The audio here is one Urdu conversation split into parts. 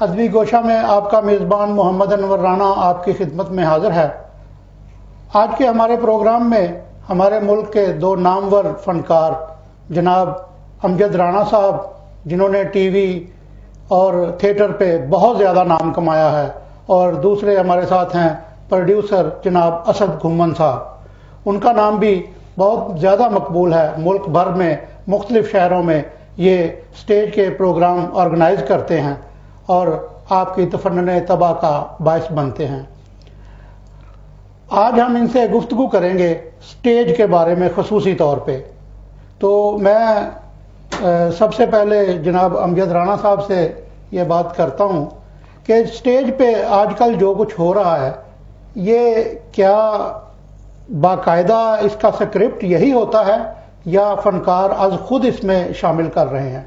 ادبی گوشہ میں آپ کا میزبان محمد انور رانا آپ کی خدمت میں حاضر ہے۔ آج کے ہمارے پروگرام میں ہمارے ملک کے دو نامور فنکار جناب امجد رانا صاحب، جنہوں نے ٹی وی اور تھیٹر پہ بہت زیادہ نام کمایا ہے، اور دوسرے ہمارے ساتھ ہیں پروڈیوسر جناب اسد گھمن صاحب۔ ان کا نام بھی بہت زیادہ مقبول ہے، ملک بھر میں مختلف شہروں میں یہ سٹیج کے پروگرام آرگنائز کرتے ہیں اور آپ کی تفنن طبع کا باعث بنتے ہیں۔ آج ہم ان سے گفتگو کریں گے سٹیج کے بارے میں خصوصی طور پہ۔ تو میں سب سے پہلے جناب امجد رانا صاحب سے یہ بات کرتا ہوں کہ سٹیج پہ آج کل جو کچھ ہو رہا ہے، یہ کیا باقاعدہ اس کا سکرپٹ یہی ہوتا ہے یا فنکار از خود اس میں شامل کر رہے ہیں؟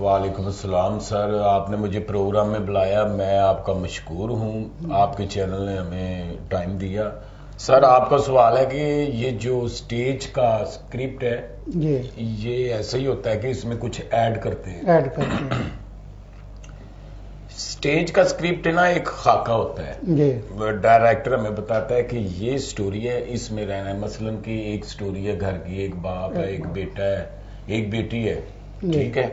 وعلیکم السلام سر، آپ نے مجھے پروگرام میں بلایا، میں آپ کا مشکور ہوں۔ آپ کے چینل نے ہمیں ٹائم دیا۔ سر، آپ کا سوال ہے کہ یہ جو سٹیج کا اسکرپٹ ہے جی، یہ ایسا ہی ہوتا ہے کہ اس میں کچھ ایڈ کرتے ہیں؟ ایڈ کرتے ہیں سٹیج کا اسکرپٹ نا ایک خاکہ ہوتا ہے جی، ڈائریکٹر ہمیں بتاتا ہے کہ یہ سٹوری ہے، اس میں رہنا ہے۔ مثلا کہ ایک سٹوری ہے گھر کی، ایک باپ ہے، ایک بیٹا ہے، ایک بیٹی ہے، ٹھیک ہے؟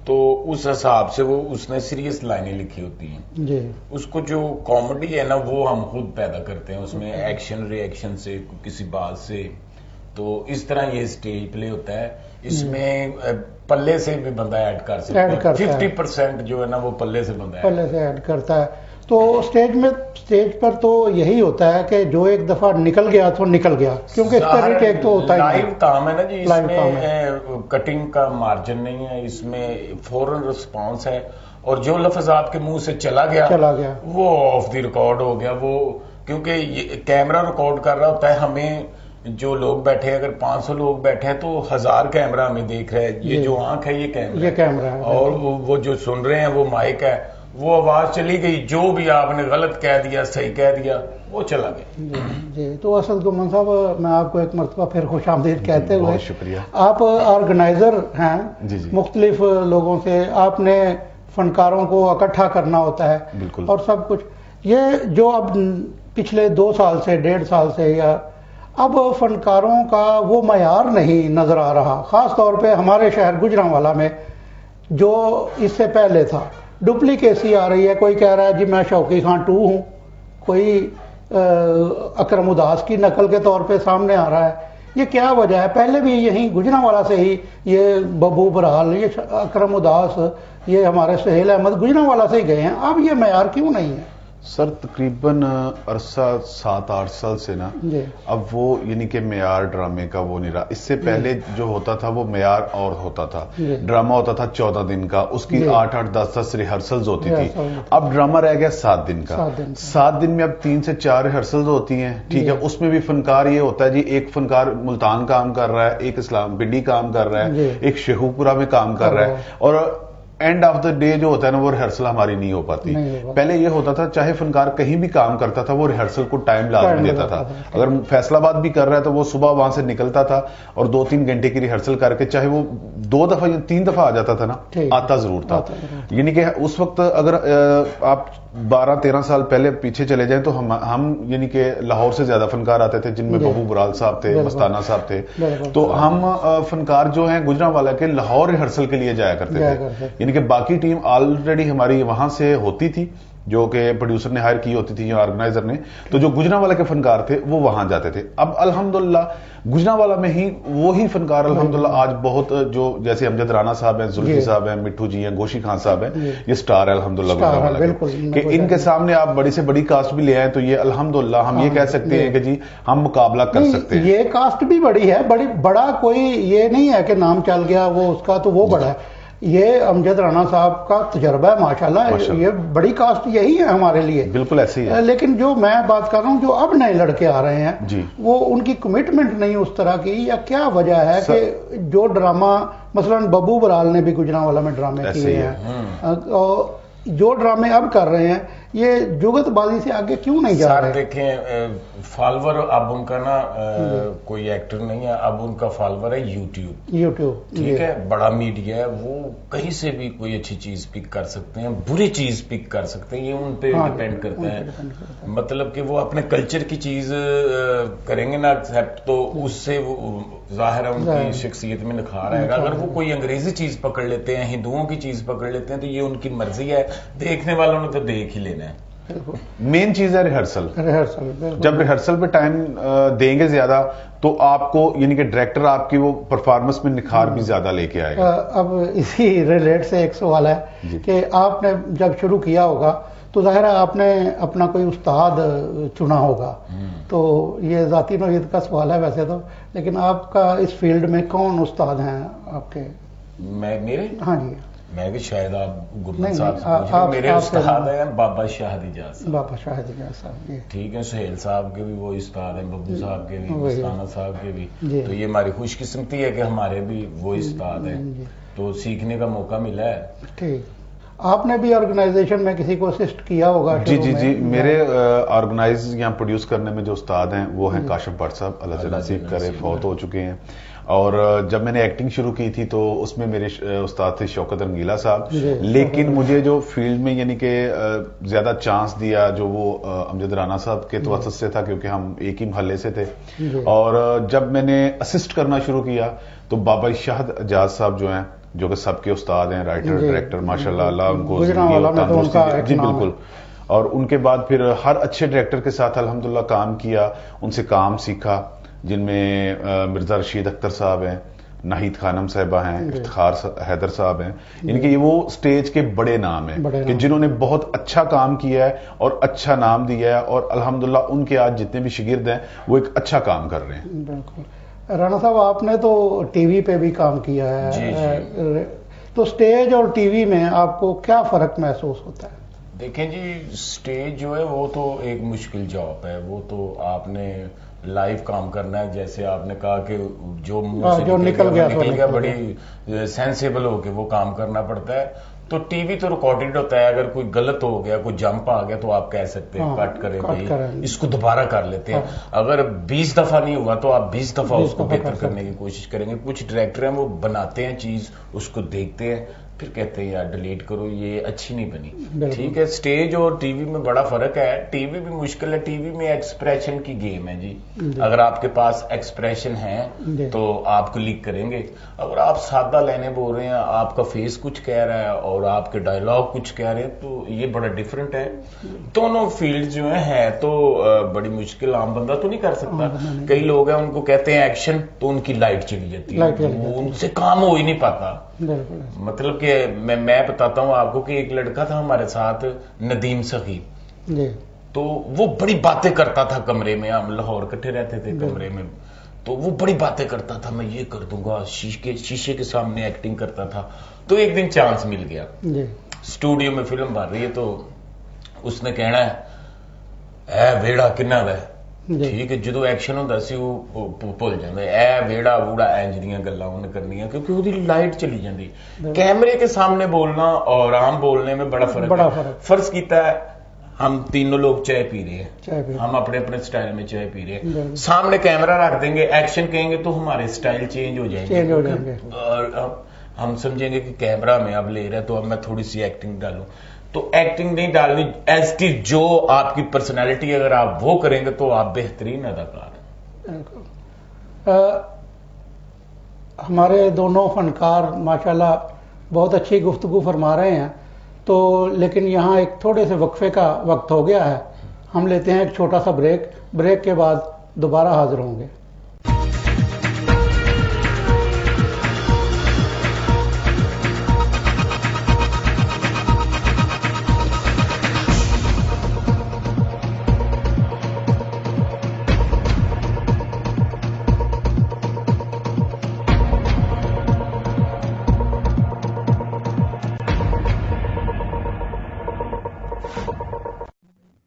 تو اس حساب سے وہ اس نے سیریس لائنیں لکھی ہوتی ہیں جی، اس کو جو کامیڈی ہے نا وہ ہم خود پیدا کرتے ہیں، اس میں ایکشن ری ایکشن سے، کسی بات سے۔ تو اس طرح یہ سٹیج پلے ہوتا ہے۔ اس میں پلے سے بھی بندہ ایڈ کر سکتا ہے، 50% جو ہے نا وہ پلے سے بندہ پہلے سے ایڈ کرتا ہے۔ تو سٹیج پر تو یہی ہوتا ہے کہ جو ایک دفعہ نکل گیا تو نکل گیا، کیونکہ اس طرح ایک تو ہوتا ہی لائیو کام ہے نا جی، اس لائیو کام میں کٹنگ کا مارجن نہیں ہے، اس میں فوراً رسپانس ہے، اور جو لفظ آپ کے منہ سے چلا گیا وہ آف دی ریکارڈ ہو گیا۔ وہ کیونکہ یہ کیمرہ ریکارڈ کر رہا ہوتا ہے، ہمیں جو لوگ بیٹھے ہیں، اگر 500 لوگ بیٹھے ہیں تو 1000 کیمرہ ہمیں دیکھ رہے ہیں۔ یہ جو آنکھ ہے یہ کیمرہ ہے، اور وہ جو سن رہے ہیں وہ مائک ہے۔ وہ آواز چلی گئی، جو بھی آپ نے غلط کہہ دیا، صحیح کہہ دیا، وہ چلا گیا۔ جی، تو اسد گھمن صاحب، میں آپ کو ایک مرتبہ پھر خوش آمدید کہتے ہوئے، بہت شکریہ۔ آپ آرگنائزر ہیں جی، مختلف لوگوں سے، آپ نے فنکاروں کو اکٹھا کرنا ہوتا ہے بالکل، اور سب کچھ۔ یہ جو اب پچھلے 2 سال سے 1.5 سال سے یا اب فنکاروں کا وہ معیار نہیں نظر آ رہا، خاص طور پہ ہمارے شہر گجرانوالہ میں جو اس سے پہلے تھا۔ ڈپلیکیسی آ رہی ہے، کوئی کہہ رہا ہے جی میں شوقی خان 2 ہوں، کوئی اکرم اداس کی نقل کے طور پہ سامنے آ رہا ہے۔ یہ کیا وجہ ہے؟ پہلے بھی یہیں گجرانوالہ سے ہی یہ ببو برحال، یہ اکرم اداس، یہ ہمارے سہیل احمد گجرانوالہ سے ہی گئے ہیں، اب یہ معیار کیوں نہیں ہے؟ سر تقریباً عرصہ 7-8 سال سے نا جی، اب وہ یعنی کہ معیار ڈرامے کا وہ نہیں رہا۔ اس سے پہلے جو ہوتا تھا وہ معیار اور ہوتا تھا، ڈرامہ ہوتا تھا 14 دن کا، اس کی 8-8 10-10 ریہرسلز ہوتی تھی۔ اب ڈرامہ رہ گیا 7 دن کا۔ 7 دن میں اب 3 سے 4 ریہرسلز ہوتی ہیں، ٹھیک ہے؟ اس میں بھی فنکار یہ ہوتا ہے جی، ایک فنکار ملتان کام کر رہا ہے، ایک اسلام پنڈی کام کر رہا ہے، ایک شیخوپورہ میں کام کر رہا ہے، اور اینڈ آف دا ڈے جو ہوتا ہے نا وہ ریہرسل ہماری نہیں ہو پاتی۔ پہلے یہ ہوتا تھا چاہے فنکار کہیں بھی کام کرتا تھا وہ ریہرسل کو ٹائم لازم دیتا تھا۔ اگر فیصل آباد بھی کر رہا ہے تو وہ صبح وہاں سے نکلتا تھا اور 2-3 گھنٹے کی ریہرسل کر کے، چاہے وہ 2 دفعہ یا 3 دفعہ آ جاتا تھا نا، آتا ضرور تھا۔ یعنی کہ اس وقت اگر آپ 12-13 سال پہلے پیچھے چلے جائیں تو ہم یعنی کہ لاہور سے زیادہ فنکار آتے تھے، جن میں ببو برال صاحب تھے، مستانہ صاحب تھے۔ تو ہم فنکار جو ہیں گجرانوالہ کے لاہور ریہرسل کے لیے جایا کرتے تھے، یعنی کہ باقی ٹیم آلریڈی ہماری وہاں سے ہوتی تھی جو کہ پروڈیوسر نے ہائر کی ہوتی تھی یا آرگنائزر نے، تو جو گجرانوالہ کے فنکار تھے وہ وہاں جاتے تھے۔ اب الحمدللہ گجرانوالہ میں ہی وہی فنکار الحمدللہ آج بہت، جو جیسے امجد رانا صاحب ہیں، زلفی صاحب ہیں، مٹھو جی ہیں، گوشی خان صاحب ہیں، یہ سٹار ہے الحمدللہ گجرانوالہ کے، کہ ان کے سامنے آپ بڑی سے بڑی کاسٹ بھی لے آئیں تو یہ الحمدللہ ہم یہ کہہ سکتے ہیں کہ جی ہم مقابلہ کر سکتے ہیں۔ یہ کاسٹ بھی بڑی ہے، بڑا کوئی یہ نہیں ہے کہ نام چل گیا وہ اس کا تو وہ بڑا ہے۔ یہ امجد رانا صاحب کا تجربہ ہے ماشاءاللہ، یہ بڑی کاسٹ یہی ہے ہمارے لیے، بالکل ایسے ہی ہے۔ لیکن جو میں بات کر رہا ہوں، جو اب نئے لڑکے آ رہے ہیں وہ ان کی کمٹمنٹ نہیں اس طرح کی، یا کیا وجہ ہے کہ جو ڈرامہ مثلا ببو برال نے بھی گجرانوالہ میں ڈرامے کیے ہیں، جو ڈرامے اب کر رہے ہیں یہ جگت بازی سے آگے کیوں نہیں جا رہے؟ دیکھیں فالوور اب ان کا نا کوئی ایکٹر نہیں ہے، اب ان کا فالوور ہے یوٹیوب، ٹھیک ہے، بڑا میڈیا ہے، وہ کہیں سے بھی کوئی اچھی چیز پک کر سکتے ہیں، بری چیز پک کر سکتے ہیں، یہ ان پہ ڈیپینڈ کرتا ہے. مطلب کہ وہ اپنے کلچر کی چیز کریں گے نا ایکسیپٹ، تو اس سے وہ ظاہر ہے ان کی شخصیت میں نکھار آئے گا. اگر وہ کوئی انگریزی چیز پکڑ لیتے ہیں، ہندوؤں کی چیز پکڑ لیتے ہیں، تو یہ ان کی مرضی ہے، دیکھنے والوں نے تو دیکھ ہی لینا ہے. مین چیز ہے ریہرسل. جب ریہرسل پہ ٹائم دیں گے زیادہ تو آپ کو یعنی کہ ڈائریکٹر آپ کی وہ پرفارمنس میں نکھار بھی زیادہ لے کے آئے گا. اب اسی ریلیٹ سے ایک سوال ہے کہ آپ نے جب شروع کیا ہوگا تو ظاہر ہے آپ نے اپنا کوئی استاد چنا ہوگا، تو یہ ذاتی نوعیت کا سوال ہے ویسے تو، لیکن آپ کا اس فیلڈ میں کون استاد ہیں آپ کے؟ میرے؟ ہاں جی. میں بھی شاید آپ گربت صاحب سے پوچھ رہے ہیں. میرے استاد ہیں بابا شاہد اجاز صاحب. بابا شاہد اجاز صاحب، ٹھیک ہے. سہیل صاحب کے بھی وہ استاد ہیں، ببو صاحب کے بھی، مستانہ صاحب کے بھی. تو یہ ہماری خوش قسمتی ہے کہ ہمارے بھی وہ استاد ہیں، تو سیکھنے کا موقع ملا ہے. ٹھیک. آپ نے بھی آرگنائزیشن میں کسی کو اسسٹ کیا ہوگا؟ جی میرے آرگنائز یہاں پروڈیوس کرنے میں جو استاد ہیں وہ ہیں کاشف بٹ صاحب، اللہ نصیب کرے، فوت ہو چکے ہیں. اور جب میں نے ایکٹنگ شروع کی تھی تو اس میں میرے استاد تھے شوکت رنگیلا صاحب. لیکن مجھے جو فیلڈ میں یعنی کہ زیادہ چانس دیا جو وہ امجد رانا صاحب کے توسط سے تھا، کیونکہ ہم ایک ہی محلے سے تھے. اور جب میں نے اسسٹ کرنا شروع کیا تو بابا شاہد اجاز صاحب جو ہیں، جو کہ سب کے استاد ہیں، رائٹر ڈائریکٹر ماشاءاللہ، اللہ ان کو تندرستی دے. جی بالکل. اور ان کے بعد پھر ہر اچھے ڈائریکٹر کے ساتھ الحمدللہ کام کیا، ان سے کام سیکھا، جن میں مرزا رشید اختر صاحب ہیں، ناہید خانم صاحبہ ہیں، افتخار حیدر صاحب ہیں. ان کے یہ وہ سٹیج کے بڑے نام ہیں کہ جنہوں نے بہت اچھا کام کیا ہے اور اچھا نام دیا ہے، اور الحمدللہ ان کے آج جتنے بھی شاگرد ہیں وہ ایک اچھا کام کر رہے ہیں. بالکل. رانا صاحب آپ نے تو ٹی وی پہ بھی کام کیا ہے، تو سٹیج اور ٹی وی میں آپ کو کیا فرق محسوس ہوتا ہے؟ دیکھیں جی، سٹیج جو ہے وہ تو ایک مشکل جاب ہے، وہ تو آپ نے لائیو کام کرنا ہے. جیسے آپ نے کہا کہ جو منہ سے نکل گیا بڑی سینسیبل ہو کے وہ کام کرنا پڑتا ہے. تو ٹی وی تو ریکارڈڈ ہوتا ہے، اگر کوئی غلط ہو گیا، کوئی جمپ آ گیا تو آپ کہہ سکتے ہیں کٹ کریں بھائی، اس کو دوبارہ کر لیتے ہیں. اگر 20 دفعہ نہیں ہوا تو آپ 20 دفعہ اس کو بہتر کرنے کی کوشش کریں گے. کچھ ڈائریکٹر ہیں وہ بناتے ہیں چیز، اس کو دیکھتے ہیں، پھر کہتے ہیں یار ڈیلیٹ کرو، یہ اچھی نہیں بنی. ٹھیک ہے. سٹیج اور ٹی وی میں بڑا فرق ہے. ٹی وی بھی مشکل ہے، ٹی وی میں ایکسپریشن کی گیم ہے جی. اگر آپ کے پاس ایکسپریشن ہے تو آپ کلک کریں گے. اگر آپ سادہ لینے بول رہے ہیں، آپ کا فیس کچھ کہہ رہا ہے اور آپ کے ڈائلاگ کچھ کہہ رہے ہیں، تو یہ بڑا ڈفرنٹ ہے. دونوں فیلڈ جو ہیں تو بڑی مشکل، عام بندہ تو نہیں کر سکتا. کئی لوگ ہیں ان کو کہتے ہیں ایکشن تو ان کی لائٹ چلی جاتی ہے، ان سے کام ہو ہی نہیں پاتا. مطلب کہ میں بتاتا ہوں آپ کو کہ ایک لڑکا تھا ہمارے ساتھ، ندیم سخی، تو وہ بڑی باتیں کرتا تھا کمرے میں. ہم لاہور کٹھے رہتے تھے کمرے میں، تو وہ بڑی باتیں کرتا تھا، میں یہ کر دوں گا، شیشے کے سامنے ایکٹنگ کرتا تھا. تو ایک دن چانس مل گیا، اسٹوڈیو میں فلم بن رہی ہے، تو اس نے کہنا ہے اے ویڑا کنا ہے. ٹھیک ہے. جدو ایکشن ہوتا سی وہ بھول جاتا اے ویڑا ووڑا اینج دیاں گلاں انہیں کرنیاں، کیونکہ وہ لائٹ چلی جاتی. کیمرے کے سامنے بولنا اور عام بولنے میں بڑا فرق ہے. فرض کیتا ہے ہم تینوں لوگ چائے پی رہے ہیں، ہم اپنے اپنے سٹائل میں چائے پی رہے ہیں، سامنے کیمرہ رکھ دیں گے، ایکشن کہیں گے تو ہمارے سٹائل چینج ہو جائیں گے. ہم سمجھیں گے کہ کیمرہ میں اب لے رہا ہے تو اب میں تھوڑی سی ایکٹنگ ڈالوں. تو ایکٹنگ نہیں ڈالنی، ایز کی جو آپ کی پرسنالٹی اگر آپ وہ کریں گے تو آپ بہترین اداکار ہیں. ہمارے دونوں فنکار ماشاءاللہ بہت اچھی گفتگو فرما رہے ہیں، تو لیکن یہاں ایک تھوڑے سے وقفے کا وقت ہو گیا ہے. ہم لیتے ہیں ایک چھوٹا سا بریک کے بعد دوبارہ حاضر ہوں گے.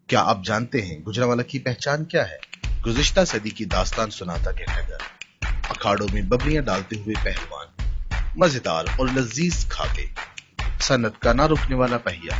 کیا آپ جانتے ہیں گجرانوالہ کی پہچان کیا ہے؟ گزشتہ صدی کی داستان سناتا کے نگر، اکھاڑوں میں ببریاں ڈالتے ہوئے پہلوان، مزیدار اور لذیذ کھاتے، صنعت کا نہ رکنے والا پہیا،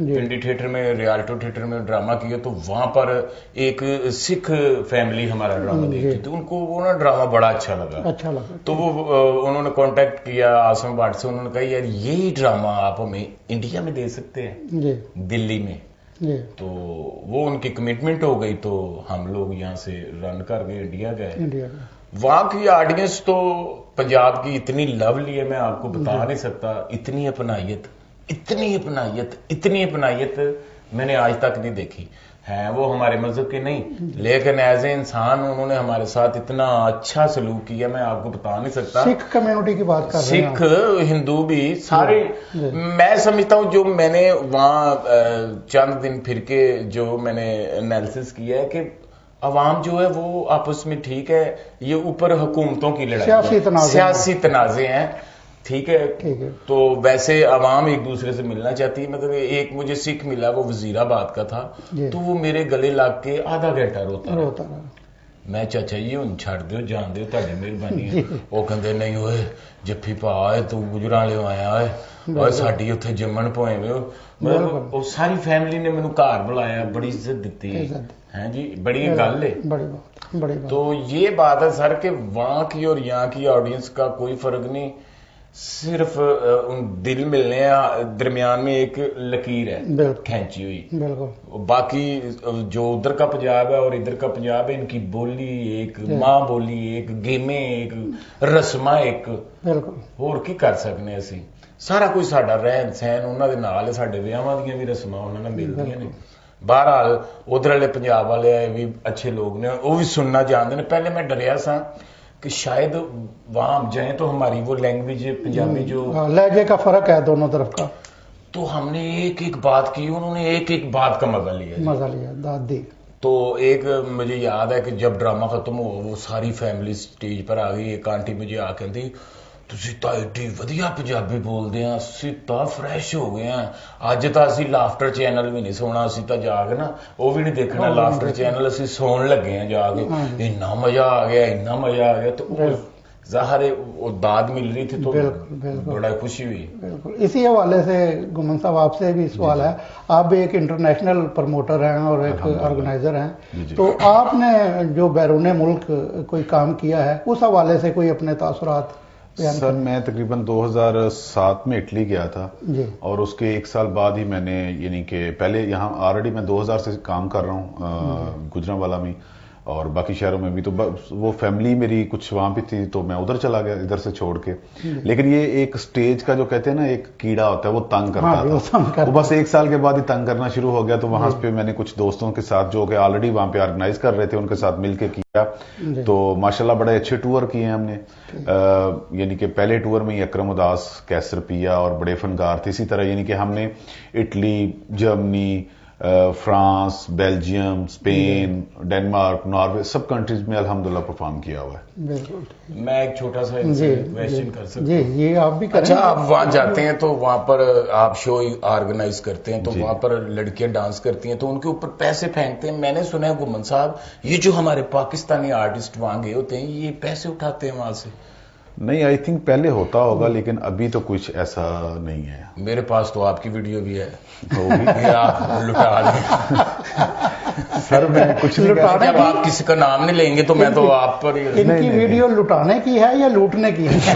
پنڈی تھیٹر میں, ریالٹو تھیٹر میں ڈرامہ کیا, تو وہاں پر ایک سکھ فیملی ہمارا ڈرامہ دیکھتی تھی, ان کو وہ نا ڈرامہ بڑا اچھا لگا. تو وہ انہوں نے کانٹیکٹ کیا آسم بھاٹ سے, انہوں نے کہا یار یہی ڈرامہ آپ ہمیں انڈیا میں دے سکتے ہیں, دلی میں. تو وہ ان کی کمٹمنٹ ہو گئی, تو ہم لوگ یہاں سے رن کر گئے, انڈیا گئے. وہاں کی آڈینس تو پنجاب کی اتنی لولی ہے, میں آپ کو بتا نہیں سکتا. اتنی اپنائیت, اتنی اپنائیت, اتنی اپنائیت میں نے آج تک نہیں دیکھی. ہیں وہ ہمارے مذہب کے نہیں, لیکن ایز اے انسان انہوں نے ہمارے ساتھ اتنا اچھا سلوک کیا, میں آپ کو بتا نہیں سکتا. سکھ کمیونٹی کی بات کر رہے ہیں, سکھ ہندو بھی سارے. میں سمجھتا ہوں جو میں نے وہاں چند دن پھر کے جو میں نے انالیسس کیا ہے کہ عوام جو ہے وہ آپس میں ٹھیک ہے, یہ اوپر حکومتوں کی لڑائی, سیاسی تنازع ہیں, ٹھیک ہے. تو ویسے عوام ایک دوسرے سے ملنا چاہتی ہے. مطلب ایک مجھے سکھ ملا, وہ وزیر آباد کا تھا, تو وہ میرے گلے لگ کے آدھا گھنٹہ روتا رہا. میں چاچا جی ہوں چھڑ دیو, جان دیو, تہاڈی مہربانی ہے. وہ کہندے نہیں ہوئے جفی پا ہے, تو گجرالے آیا ہے, اور ساڈی اتنے جمن پوئے ہوئے. مطلب وہ ساری فیملی نے مینوں گھر بلایا, بڑی عزت دیتی ہے جی, بڑی گل ہے. تو یہ بات ہے سر کہ وہاں کی اور یہاں کی آڈینس کا کوئی فرق نہیں, صرف دل ملنے درمیان میں ایک لکیر ہے کھینچی ہوئی. باقی جو ادھر کا پنجاب ہے اور ادھر کا پنجاب ہے, ان کی بولی ایک, ماں بولی ایک, گیمیں ایک, رسماں ایک, اور کی کر سکنے اسی. سارا کوئی ساڈا رہن سہن انہاں دے نال ہے, ساڈے ویاواں دیاں بھی رسماں انہاں نال ملدیاں نے. بہرحال ادھر والے پنجاب والے بھی اچھے لوگ نے, وہ بھی سننا جانتے ہیں. پہلے میں ڈریا سا کہ شاید وہاں جائیں تو ہماری وہ لینگویج پنجابی جو لہجے کا فرق ہے دونوں طرف کا, تو ہم نے ایک ایک بات کی, انہوں نے ایک ایک بات کا مزہ لیا دادی. تو ایک مجھے یاد ہے کہ جب ڈرامہ ختم ہوا, وہ ساری فیملی سٹیج پر آ گئی. ایک آنٹی مجھے آ کے کہتی تسی تا ایڈی ودیا پنجابی بولدے ہیں, اسی تا فریش ہو گئے ہیں, اج تا اسی لافٹر چینل بھی نہیں سونا, اسی تا جا کے نا وہ بھی نہیں دیکھنا لافٹر چینل, اسی سون لگے ہیں جا کے. اتنا مزہ آ گیا, اتنا مزہ آ گیا. تو ظاہر وہ داد مل رہی تھی, تو بڑا خوشی ہوئی. بالکل. اسی حوالے سے گمن صاحب آپ سے بھی سوال ہے, آپ بھی ایک انٹرنیشنل پروموٹر ہیں اور ایک آرگنائزر ہیں, تو آپ نے جو بیرون ملک کوئی کام کیا ہے, اس حوالے سے کوئی اپنے تاثرات؟ سر میں تقریباً 2007 میں اٹلی گیا تھا, اور اس کے ایک سال بعد ہی میں نے, یعنی کہ پہلے یہاں آلریڈی میں 2000 سے کام کر رہا ہوں گجرانوالہ میں اور باقی شہروں میں بھی, تو وہ فیملی میری کچھ وہاں پہ تھی, تو میں ادھر چلا گیا ادھر سے چھوڑ کے. لیکن یہ ایک سٹیج کا جو کہتے ہیں نا ایک کیڑا ہوتا ہے, وہ تنگ کرتا تھا. وہ بس ایک سال کے بعد ہی تنگ کرنا شروع ہو گیا. تو وہاں پہ میں نے کچھ دوستوں کے ساتھ جو کہ آلریڈی وہاں پہ آرگنائز کر رہے تھے, ان کے ساتھ مل کے کیا. تو ماشاءاللہ بڑے اچھے ٹور کیے ہیں ہم نے. یعنی کہ پہلے ٹور میں ہی اکرم اداس, کیسر پیا اور بڑے فنکار تھے. اسی طرح یعنی کہ ہم نے Italy, Germany, France, Belgium, Spain, Denmark, Norway, سب کنٹریز میں الحمدللہ پرفارم کیا ہوا ہے. میں ایک چھوٹا سا کویسچن کر سکتا ہوں؟ جی آپ بھی کریں. اچھا, آپ وہاں جاتے ہیں تو وہاں پر آپ شو آرگنائز کرتے ہیں, تو وہاں پر لڑکیاں ڈانس کرتی ہیں, تو ان کے اوپر پیسے پھینکتے ہیں. میں نے سنا ہے گمن صاحب, یہ جو ہمارے پاکستانی آرٹسٹ وہاں گئے ہوتے ہیں, یہ پیسے اٹھاتے ہیں وہاں سے؟ نہیں, آئی تھنک پہلے ہوتا ہوگا, لیکن ابھی تو کچھ ایسا نہیں ہے. میرے پاس تو آپ کی ویڈیو بھی ہے, آپ لٹا دیں. سر میں کچھ نہیں, جب آپ کسی کا نام نہیں لیں گے تو میں تو آپ پر. ان کی ویڈیو لٹانے کی ہے یا لوٹنے کی ہے؟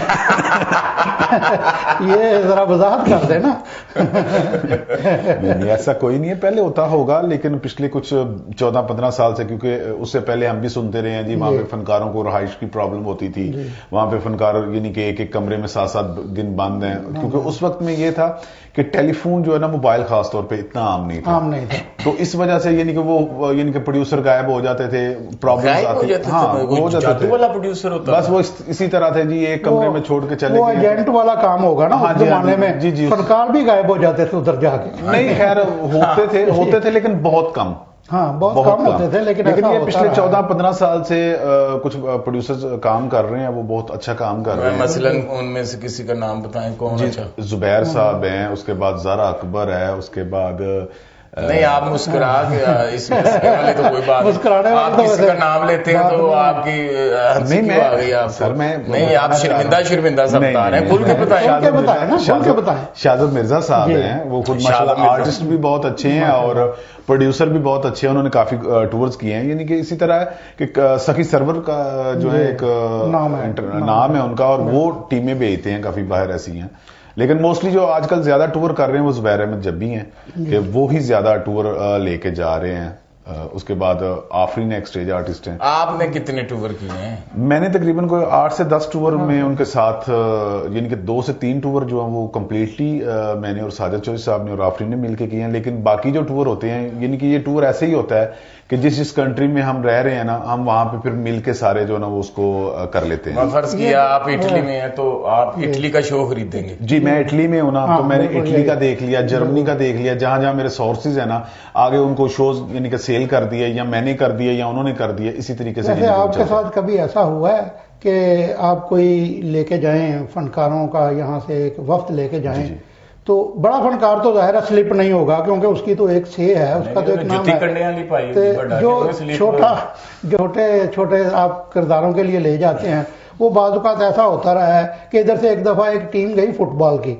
یہ ذرا وضاحت کر دیں نا. نہیں, ایسا کوئی نہیں ہے, پہلے ہوتا ہوگا, لیکن پچھلے کچھ 14-15 سال سے, کیونکہ اس سے پہلے ہم بھی سنتے رہے ہیں جی وہاں پہ فنکاروں کو رہائش کی پرابلم ہوتی تھی. وہاں پہ فنکار یعنی کہ ایک ایک کمرے میں 7-7 دن بند ہیں, کیونکہ اس وقت میں یہ تھا کہ ٹیلی فون جو ہے نا, موبائل خاص طور پہ اتنا عام نہیں تھا. تو اس وجہ سے یعنی کہ وہ یعنی کہ پروڈیوسر غائب ہو جاتے تھے, پرابلمز آتی. ہاں, ہو جاتے تھے. بس وہ اسی طرح تھے جی, ایک کمرے میں چھوڑ کے چلے. وہ ایجنٹ والا کام ہوگا نا اس زمانے میں. فنکار بھی غائب ہو جاتے تھے ادھر جا کے. نہیں, خیر ہوتے تھے لیکن بہت کم. ہاں, بہت کم ہوتے تھے, لیکن یہ پچھلے 14-15 سال سے کچھ پروڈیوسرز کام کر رہے ہیں, وہ بہت اچھا کام کر رہے ہیں. مثلاً ان میں سے کسی کا نام بتائیں, کون؟ زبیر صاحب ہیں, اس کے بعد زارا اکبر ہے, اس کے بعد نہیں آپ مسکرا کے اس مسئلے والے تو کوئی بات مسکرانے آپ کسی کا نام لیتے ہیں تو آپ کی ہنسی کیوں آ گئی آپ کو؟ نہیں آپ شرمندہ سب بتا رہے ہیں، کھل کے بتائیں. شہزاد مرزا صاحب ہیں، وہ خود ماشاءاللہ آرٹسٹ بھی بہت اچھے ہیں اور پروڈیوسر بھی بہت اچھے ہیں، انہوں نے کافی ٹورز کیے ہیں. یعنی کہ اسی طرح کہ سخی سرور کا جو ہے ایک نام ہے ان کا، اور وہ ٹیمیں بھیجتے ہیں کافی باہر ایسی ہیں. لیکن موسٹلی جو آج کل زیادہ ٹور کر رہے ہیں وہ زبیر احمد جبی ہیں کہ وہ ہی زیادہ ٹور لے کے جا رہے ہیں. اس کے بعد آفرین ایک اسٹیج آرٹسٹ ہیں. آپ نے کتنے ٹور کیے ہیں؟ میں نے تقریباً کوئی 8 سے 10 ٹور میں ان کے ساتھ، یعنی کہ 2 سے 3 ٹور جو ہیں وہ کمپلیٹلی میں نے اور ساجد چودھری صاحب نے اور آفرین نے مل کے کیے ہیں. لیکن باقی جو ٹور ہوتے ہیں، یعنی کہ یہ ٹور ایسے ہی ہوتا ہے کہ جس کنٹری میں ہم رہ رہے ہیں نا، ہم وہاں پہ پھر مل کے سارے جو نا وہ اس کو کر لیتے ہیں. فرض کیا آپ اٹلی میں ہیں تو آپ اٹلی کا شو خریدیں گے؟ جی میں اٹلی میں ہوں نا، تو میں نے اٹلی کا دیکھ لیا، جرمنی کا دیکھ لیا، جہاں جہاں میرے سورسز ہیں نا، آگے ان کو شوز یعنی کہ سیل کر دیے، یا میں نے کر دیا یا انہوں نے کر دیا. اسی طریقے سے آپ کے ساتھ کبھی ایسا ہوا ہے کہ آپ کوئی لے کے جائیں فنکاروں کا، یہاں سے ایک وفد لے کے جائیں، تو بڑا فنکار تو ظاہر سلپ نہیں ہوگا کیونکہ اس کی تو ایک سے ہے، اس کا تو ایک نام ہے، جو چھوٹے آپ کرداروں کے لیے لے جاتے ہیں، وہ بعض اوقات ایسا ہوتا رہا ہے کہ ادھر سے ایک دفعہ ایک ٹیم گئی فٹ بال کی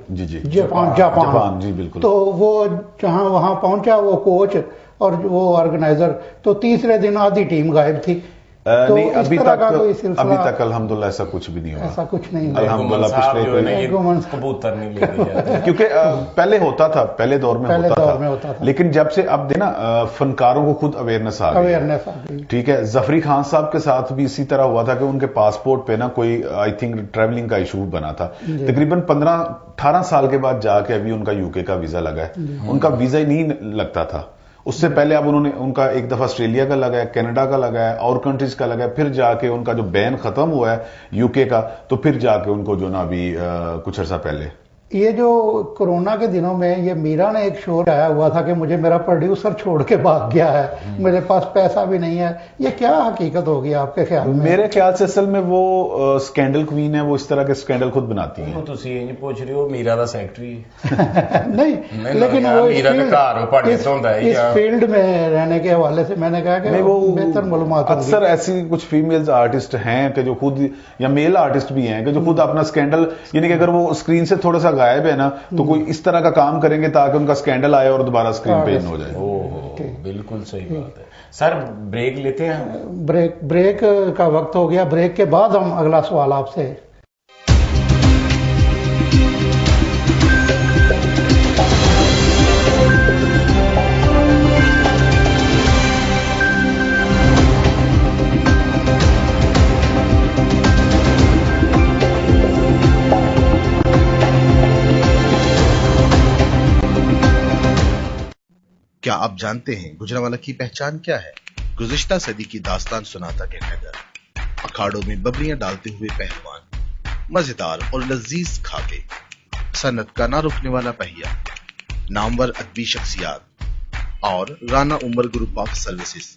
جاپان، جی بالکل، تو وہ جہاں وہاں پہنچا وہ کوچ اور وہ آرگنائزر، تو تیسرے دن آدھی ٹیم غائب تھی. نہیں ابھی تک الحمدللہ ایسا کچھ بھی نہیں ہوا. ایسا کچھ نہیں الحمدللہ کبوتر نہیں لے کے کیونکہ پہلے ہوتا تھا، پہلے دور میں ہوتا تھا، لیکن جب سے اب دینا فنکاروں کو خود اویئرنیس آ گئی. ٹھیک ہے، ظفری خان صاحب کے ساتھ بھی اسی طرح ہوا تھا کہ ان کے پاسپورٹ پہ نا کوئی آئی تھنک ٹریولنگ کا ایشو بنا تھا. تقریباً 15-18 سال کے بعد جا کے ابھی ان کا یو کے کا ویزا لگا ہے. ان کا ویزا ہی نہیں لگتا تھا اس سے پہلے. اب انہوں نے ان کا ایک دفعہ آسٹریلیا کا لگا ہے، کینیڈا کا لگا ہے، اور کنٹریز کا لگا ہے. پھر جا کے ان کا جو بین ختم ہوا ہے یو کے کا، تو پھر جا کے ان کو جو نا ابھی کچھ عرصہ پہلے یہ جو کورونا کے دنوں میں یہ میرا نے ایک شور آیا ہوا تھا کہ مجھے میرا پروڈیوسر چھوڑ کے بھاگ گیا ہے، میرے پاس پیسہ بھی نہیں ہے. یہ کیا حقیقت ہوگی آپ کے خیال میں؟ میرے خیال سے اصل میں وہ سکینڈل کوئین ہے، وہ اس طرح کے سکینڈل خود بناتی ہیں. تو یہ پوچھ رہے ہو میرا دا سیکٹری نہیں، لیکن وہ اس فیلڈ میں رہنے کے حوالے سے میں نے کہا کہ وہ بہتر معلومات. اکثر ایسی کچھ فیمیل آرٹسٹ ہیں کہ جو خود، یا میل آرٹسٹ بھی ہیں کہ جو خود اپنا سکینڈل، یعنی کہ اگر وہ اسکرین سے تھوڑا سا غائب ہے نا تو کوئی اس طرح کا کام کریں گے تاکہ ان کا سکینڈل آئے اور دوبارہ اسکرین پہ ان ہو جائے. بالکل صحیح بات ہے. سر بریک لیتے ہیں؟ بریک کا وقت ہو گیا. بریک کے بعد ہم اگلا سوال آپ سے. کیا آپ جانتے ہیں گجرانوالہ کی پہچان کیا ہے؟ گزشتہ صدی کی داستان سناتا کہ حیدر، اکھاڑوں میں ببریاں ڈالتے ہوئے پہلوان، مزیدار اور لذیذ کھاتے، صنعت کا نہ رکنے والا پہیا، نامور ادبی شخصیات اور رانا عمر گروپ آف سروسز،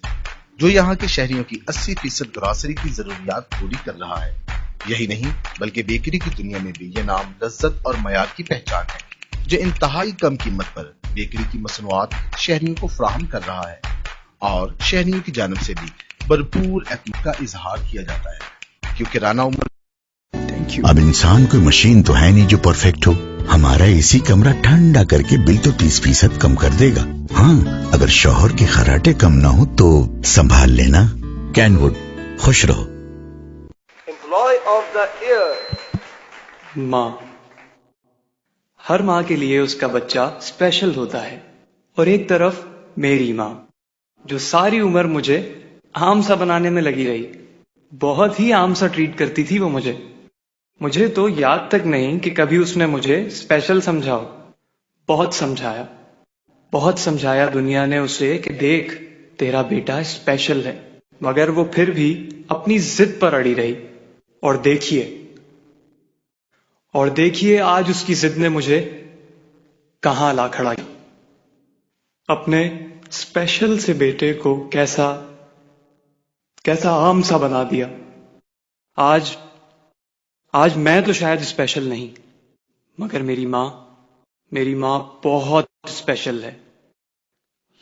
جو یہاں کے شہریوں کی 80% گراسری کی ضروریات پوری کر رہا ہے. یہی نہیں بلکہ بیکری کی دنیا میں بھی یہ نام لذت اور معیار کی پہچان ہے، جو انتہائی کم قیمت پر بیکری کی مصنوعات شہریوں کو فراہم کر رہا ہے، اور شہریوں کی جانب سے بھی بھرپور اعتماد کا اظہار کیا جاتا ہے، کیونکہ رانا عمر. اب انسان کوئی مشین تو ہے نہیں جو پرفیکٹ ہو. ہمارا اسی کمرہ ٹھنڈا کر کے بل تو 30% کم کر دے گا. ہاں اگر شوہر کے خراٹے کم نہ ہو تو سنبھال لینا. کین وڈ، خوش رہو. Employee of the year. ماں. ہر ماں کے لیے اس کا بچہ اسپیشل ہوتا ہے، اور ایک طرف میری ماں جو ساری عمر مجھے عام سا بنانے میں لگی رہی. بہت ہی عام سا ٹریٹ کرتی تھی وہ مجھے تو یاد تک نہیں کہ کبھی اس نے مجھے اسپیشل سمجھا ہو. بہت سمجھایا دنیا نے اسے کہ دیکھ تیرا بیٹا اسپیشل ہے، مگر وہ پھر بھی اپنی ضد پر اڑی رہی. اور دیکھیے آج اس کی ضد نے مجھے کہاں لا کھڑا کیا. اپنے اسپیشل سے بیٹے کو کیسا عام سا بنا دیا. آج میں تو شاید اسپیشل نہیں، مگر میری ماں بہت اسپیشل ہے.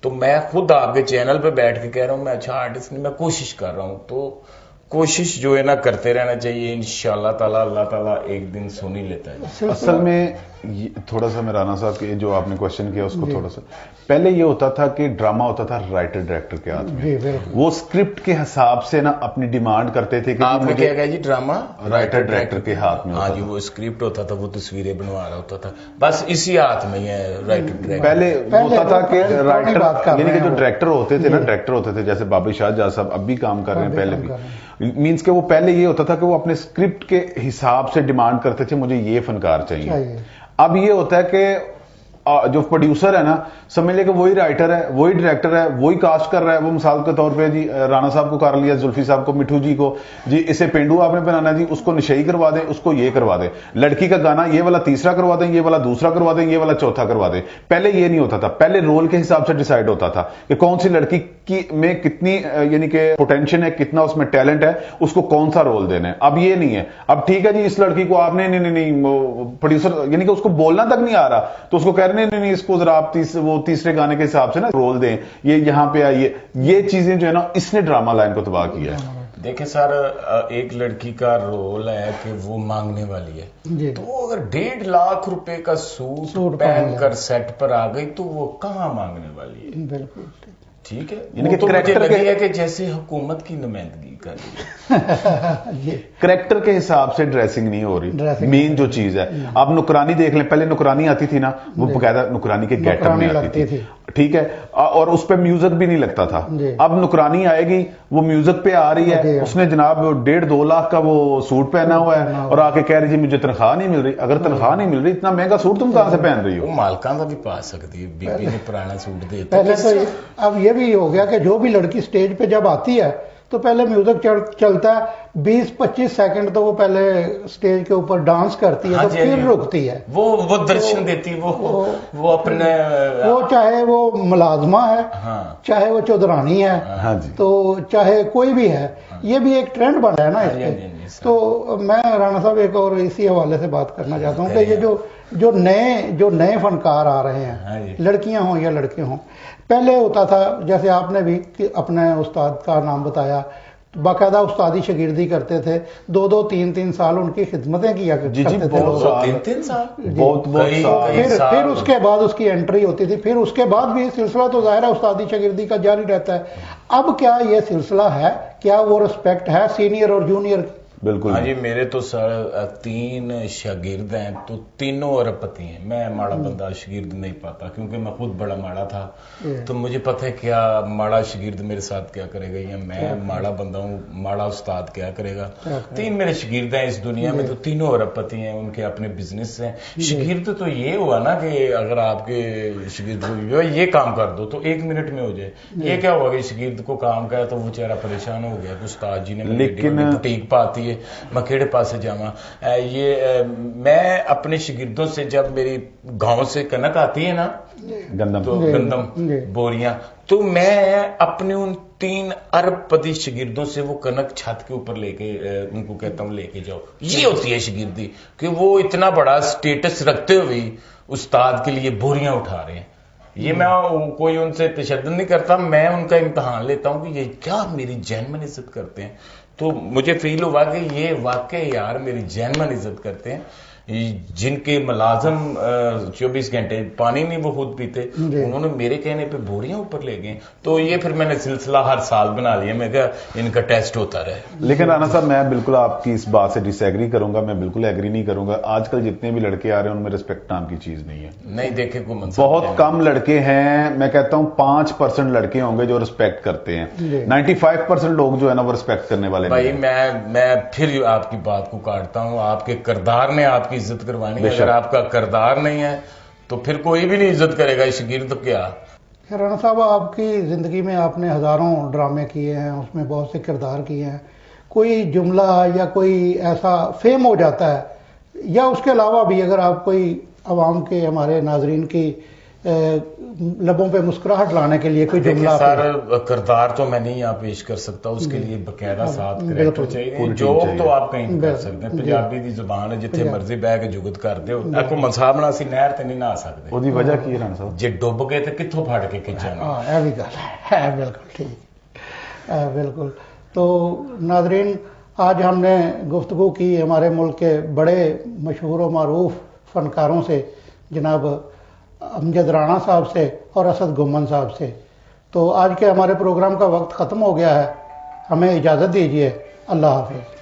تو میں خود آپ کے چینل پہ بیٹھ کے کہہ رہا ہوں میں اچھا آرٹسٹ نہیں، میں کوشش کر رہا ہوں، تو کوشش جو ہے نا کرتے رہنا چاہیے، انشاءاللہ تعالیٰ اللہ تعالیٰ ایک دن سن ہی لیتا ہے۔ اصل میں تھوڑا سا میں رانا صاحب کے جو آپ نے کوشچن کیا اس کو تھوڑا سا، پہلے یہ ہوتا تھا کہ ڈرامہ ہوتا تھا رائٹر ڈائریکٹر کے ہاتھ میں، وہ اسکرپٹ کے حساب سے نا اپنی ڈیمانڈ کرتے تھے کہ آپ نے کیا کہا جی ڈرامہ رائٹر ڈائریکٹر کے ہاتھ میں، ہاں جی وہ اسکرپٹ ہوتا تھا، وہ تصویریں بنوا رہا ہوتا تھا، بس اسی ہاتھ میں ہی ہے رائٹر ڈائریکٹر۔ پہلے ہوتا تھا کہ رائٹر یعنی کہ جو ڈائریکٹر ہوتے تھے نا، ڈائریکٹر ہوتے تھے جیسے بابی شاہ جہاں صاحب اب بھی کام کر رہے ہیں، پہلے بھی مینس کہ وہ پہلے یہ ہوتا تھا کہ وہ اپنے اسکرپٹ کے حساب سے ڈیمانڈ کرتے تھے مجھے یہ فنکار چاہیے۔ اب یہ ہوتا ہے کہ جو پروڈیوسر ہے نا سمجھ لے کہ وہی رائٹر ہے، وہی ڈائریکٹر ہے، وہی کاسٹ کر رہا ہے، وہ مثال کے طور پہ جی رانا صاحب کو کر لیا، زلفی صاحب کو، مٹھو جی کو، جی اسے پینڈو آپ نے بنانا ہے جی اس کو نشئی کروا دیں، اس کو یہ کروا دیں، لڑکی کا گانا یہ والا تیسرا کروا دیں، یہ والا دوسرا کروا دیں، یہ والا چوتھا کروا دیں۔ پہلے یہ نہیں ہوتا تھا، پہلے رول کے حساب سے ڈیسائیڈ ہوتا تھا کہ کون سی لڑکی کی میں کتنی یعنی کہ پوٹینشل ہے، کتنا اس میں ٹیلنٹ ہے، اس کو کون سا رول دینا ہے۔ اب یہ نہیں ہے، اب ٹھیک ہے جی اس لڑکی کو آپ نے نہیں پروڈیوسر یعنی کہ اس کو بولنا تک نہیں آ رہا تو اس کو کہہ رہے نہیں اس کو ذرا آپ وہ تیسرے گانے کے حساب سے نا رول دیں، یہ یہاں پہ آئیے، یہ چیزیں جو ہے نا اس نے ڈرامہ لائن کو تباہ کیا ہے۔ دیکھیں سر ایک لڑکی کا رول ہے کہ وہ مانگنے والی ہے، تو اگر 1.5 لاکھ روپے کا سوٹ پہن کر سیٹ پر آ گئی تو وہ کہاں مانگنے والی ہے؟ بالکل ٹھیک ہے، یعنی کہ کریکٹر ہے کہ جیسے حکومت کی نمائندگی کر رہی ہے، کریکٹر کے حساب سے ڈریسنگ نہیں ہو رہی، مین جو چیز ہے۔ آپ نکرانی دیکھ لیں، پہلے نکرانی آتی تھی نا وہ باقاعدہ نکرانی کے گیٹ اپ میں آتی تھی، ٹھیک ہے، اور اس پہ میوزک بھی نہیں لگتا تھا۔ اب نکرانی آئے گی وہ میوزک پہ آ رہی ہے، اس نے جناب 1.5-2 لاکھ کا وہ سوٹ پہنا ہوا ہے اور آ کے کہہ رہی جی مجھے تنخواہ نہیں مل رہی۔ اگر تنخواہ نہیں مل رہی اتنا مہنگا سوٹ تم کہاں سے پہن رہی ہو؟ مالکان کا بھی پا سکتی ہے، بی بی نے پرانا سوٹ دے پہلے تو اب یہ بھی ہو گیا کہ جو بھی لڑکی سٹیج پہ جب آتی ہے تو پہلے میوزک چلتا ہے 20-25 سیکنڈ تو وہ پہلے سٹیج کے اوپر ڈانس کرتی ہے تو پھر رکتی ہے، وہ درشن دیتی، وہ اپنے وہ چاہے وہ ملازمہ ہے چاہے وہ چودرانی ہے تو چاہے کوئی بھی ہے، یہ بھی ایک ٹرینڈ بنا ہے نا اس پہ۔ تو میں رانا صاحب ایک اور اسی حوالے سے بات کرنا چاہتا ہوں کہ یہ جو نئے فنکار آ رہے ہیں، لڑکیاں ہوں یا لڑکے ہوں، پہلے ہوتا تھا جیسے آپ نے بھی اپنے استاد کا نام بتایا، باقاعدہ استادی شاگردی کرتے تھے، 2-3 سال ان کی خدمتیں کیا کرتے تھے، 3 سال پھر اس کے بعد اس کی انٹری ہوتی تھی، پھر اس کے بعد بھی سلسلہ تو ظاہر ہے استادی شاگردی کا جاری رہتا ہے۔ اب کیا یہ سلسلہ ہے، کیا وہ رسپیکٹ ہے سینئر اور جونیئر؟ بالکل ہاں جی، میرے تو سر 3 شاگرد ہیں تو تینوں اربپتی ہیں، میں ماڑا بندہ شاگرد نہیں پاتا کیونکہ میں خود بڑا ماڑا تھا، تو مجھے پتہ ہے کیا ماڑا شاگرد میرے ساتھ کیا کرے گا، یا میں ماڑا بندہ ہوں ماڑا استاد کیا کرے گا۔ 3 میرے شاگرد ہیں اس دنیا میں تو تینوں اربپتی ہیں، ان کے اپنے بزنس ہیں۔ شاگرد تو یہ ہوا نا کہ اگر آپ کے شاگرد کو یہ کام کر دو تو 1 منٹ میں ہو جائے، یہ کیا ہوا کہ شاگرد کو کام کیا تو وہ چہرہ پریشان ہو گیا کہ استاد جی نے بوٹیک پاتی میں کہڑے پاس جاواں۔ یہ میں اپنے شاگردوں سے جب میری گاؤں سے کنک آتی ہے نا گندم بوریاں، تو میں اپنے ان 3 اربپتی شاگردوں سے وہ کنک چھت کے اوپر لے کے ان کو کہتا ہوں لے کے جاؤ۔ یہ ہوتی ہے شاگردی کہ وہ اتنا بڑا سٹیٹس رکھتے ہوئے استاد کے لیے بوریاں اٹھا رہے ہیں۔ یہ میں کوئی ان سے تشدد نہیں کرتا، میں ان کا امتحان لیتا ہوں کہ یہ کیا میری جینوین عزت کرتے ہیں، تو مجھے فیل ہوا کہ یہ واقعی یار میری جینوین عزت کرتے ہیں۔ جن کے ملازم 24 گھنٹے پانی نہیں وہ خود پیتے، انہوں نے میرے کہنے پہ بوریاں اوپر لے گئے، تو یہ پھر میں نے سلسلہ ہر سال بنا لیا، میں کہا ان کا ٹیسٹ ہوتا رہے۔ لیکن رانا صاحب میں بالکل آپ کی اس بات سے ڈس ایگری کروں گا، میں بالکل ایگری نہیں کروں گا۔ آج کل جتنے بھی لڑکے آ رہے ہیں ان میں رسپیکٹ نام کی چیز نہیں ہے، نہیں دیکھے کو بہت کم لڑکے ہیں، میں کہتا ہوں 5% لڑکے ہوں گے جو رسپیکٹ کرتے ہیں، 95% لوگ جو ہے نا وہ رسپیکٹ کرنے والے بھائی میں پھر آپ کی بات کو کاٹتا ہوں، آپ کے کردار نے آپ کی عزت کروانی ہے، اگر آپ کا کردار نہیں ہے تو پھر کوئی بھی نہیں عزت کرے گا، شاگرد کیا۔ رانا صاحب آپ کی زندگی میں آپ نے ہزاروں ڈرامے کیے ہیں، اس میں بہت سے کردار کیے ہیں، کوئی جملہ یا کوئی ایسا فیم ہو جاتا ہے، یا اس کے علاوہ بھی اگر آپ کوئی عوام کے ہمارے ناظرین کی لبوں پہ مسکراہٹ لانے کے لیے کوئی جملہ؟ سر کردار تو میں نہیں یہاں پیش کر سکتا، اس کے لیے باقاعدہ ساتھ کریکٹر چاہیے. جوک تو آپ کہیں کر سکتے ہیں، پنجابی دی زبان ہے، جتھے مرضی بہ کے جگت کر دے. کو منصابنا سی نہر تے نہیں نہ سکتے. وہ وجہ کی ہے صاحب؟ جے ڈب گئے تو کتوں پھڑ کے کھچانا. یہ بھی گل ہے، بالکل ٹھیک، بالکل. تو ناظرین، آج ہم نے گفتگو کی ہمارے ملک کے بڑے مشہور و معروف فنکاروں سے، جناب امجد رانا صاحب سے اور اسد گھمن صاحب سے. تو آج کے ہمارے پروگرام کا وقت ختم ہو گیا ہے، ہمیں اجازت دیجیے. اللہ حافظ.